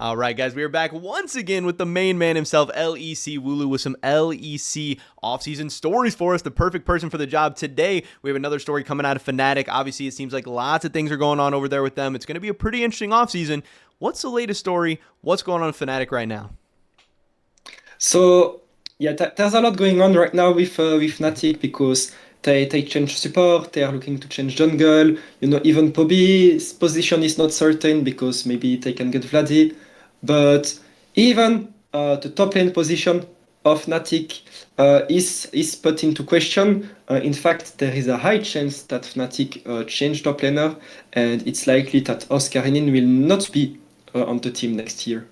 All right, guys, we are back once again with the main man himself, LEC Wooloo, with some LEC offseason stories for us. The perfect person for the job. Today, we have another story coming out of FNATIC. Obviously, it seems like lots of things are going on over there with them. It's going to be a pretty interesting offseason. What's the latest story? What's going on with FNATIC right now? So yeah, there's a lot going on right now with Fnatic because they change support. They are looking to change jungle. Even Poby's position is not certain because maybe they can get Vladdy. But even the top lane position of Fnatic is put into question. In fact, there is a high chance that Fnatic change top laner, and it's likely that Oscarinin will not be on the team next year.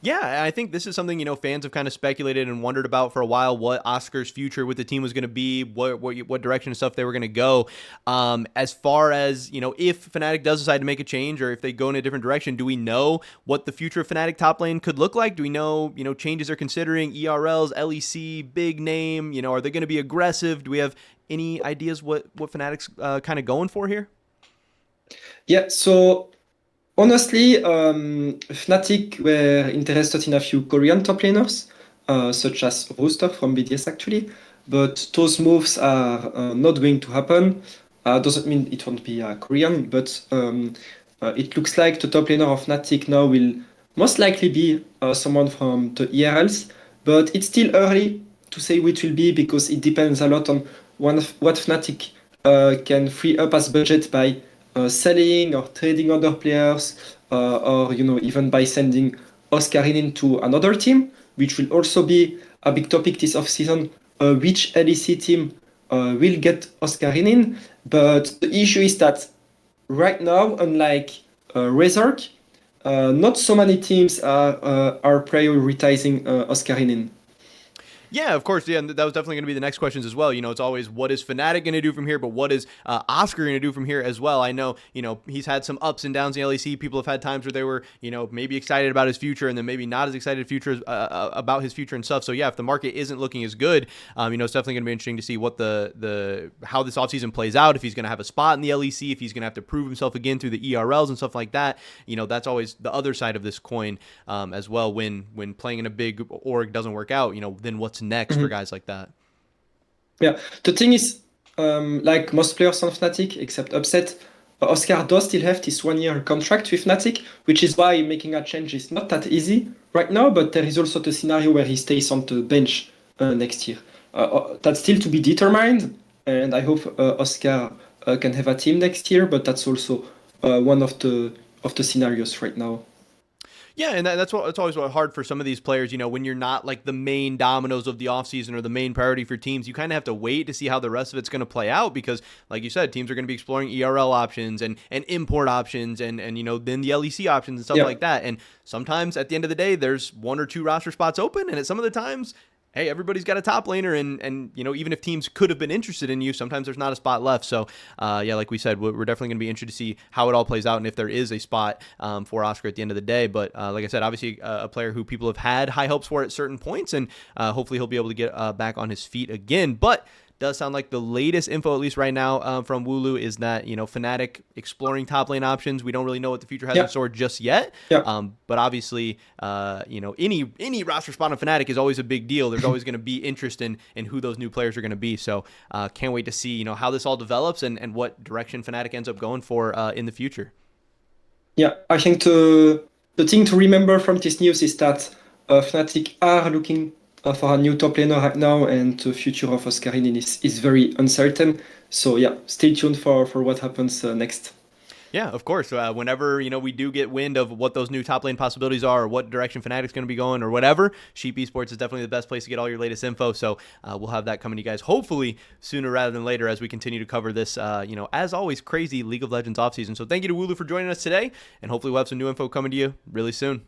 Yeah, I think this is something, fans have kind of speculated and wondered about for a while, what Oscar's future with the team was going to be, what direction and stuff they were going to go. As far as, if Fnatic does decide to make a change or if they go in a different direction, do we know what the future of Fnatic top lane could look like? Do we know, changes they're considering, ERLs, LEC, big name, are they going to be aggressive? Do we have any ideas what Fnatic's kind of going for here? Yeah, so honestly, Fnatic were interested in a few Korean top laners, such as Rooster from BDS actually, but those moves are not going to happen. Doesn't mean it won't be Korean, but it looks like the top laner of Fnatic now will most likely be someone from the ERLs, but it's still early to say who it will be because it depends a lot on what Fnatic can free up as budget by selling or trading other players, or even by sending Oscarinin to another team, which will also be a big topic this offseason. Which LEC team will get Oscarinin? But the issue is that right now, unlike Razork, not so many teams are prioritizing Oscarinin. Yeah, of course. Yeah, and that was definitely going to be the next questions as well. It's always what is Fnatic going to do from here, but what is Oscar going to do from here as well? I know, he's had some ups and downs in the LEC. People have had times where they were, maybe excited about his future and then maybe not as excited about his future and stuff. So yeah, if the market isn't looking as good, it's definitely going to be interesting to see what the how this offseason plays out. If he's going to have a spot in the LEC, if he's going to have to prove himself again through the ERLs and stuff like that. That's always the other side of this coin as well. When playing in a big org doesn't work out, then what's next for Mhm. guys like that? Yeah, the thing is, like most players on Fnatic, except Upset, Oscar does still have this 1 year contract with Fnatic, which is why making a change is not that easy right now. But there is also the scenario where he stays on the bench next year. That's still to be determined, and I hope Oscar can have a team next year. But that's also one of the scenarios right now. Yeah, and that's what it's always hard for some of these players. When you're not like the main dominoes of the offseason or the main priority for teams, you kind of have to wait to see how the rest of it's going to play out because, like you said, teams are going to be exploring ERL options and import options and then the LEC options and stuff Yeah. like that. And sometimes at the end of the day, there's one or two roster spots open, and at some of the times, hey, everybody's got a top laner, and even if teams could have been interested in you, sometimes there's not a spot left. So yeah, like we said, we're definitely going to be interested to see how it all plays out and if there is a spot for Oscar at the end of the day. But like I said, obviously a player who people have had high hopes for at certain points, and hopefully he'll be able to get back on his feet again. But does sound like the latest info, at least right now, from Wooloo, is that Fnatic exploring top lane options. We don't really know what the future has in Yeah. store just yet, Yeah. but obviously, any roster spot on Fnatic is always a big deal. There's always going to be interest in who those new players are going to be. So can't wait to see how this all develops and what direction Fnatic ends up going for in the future. Yeah, I think the thing to remember from this news is that Fnatic are looking for a new top laner right now, and the future of Oscarinin is very uncertain. So yeah, stay tuned for what happens next. Yeah, of course. Whenever we do get wind of what those new top lane possibilities are, or what direction Fnatic's going to be going, or whatever, Sheep Esports is definitely the best place to get all your latest info. So we'll have that coming to you guys hopefully sooner rather than later as we continue to cover this, as always, crazy League of Legends offseason. So thank you to Wooloo for joining us today, and hopefully we'll have some new info coming to you really soon.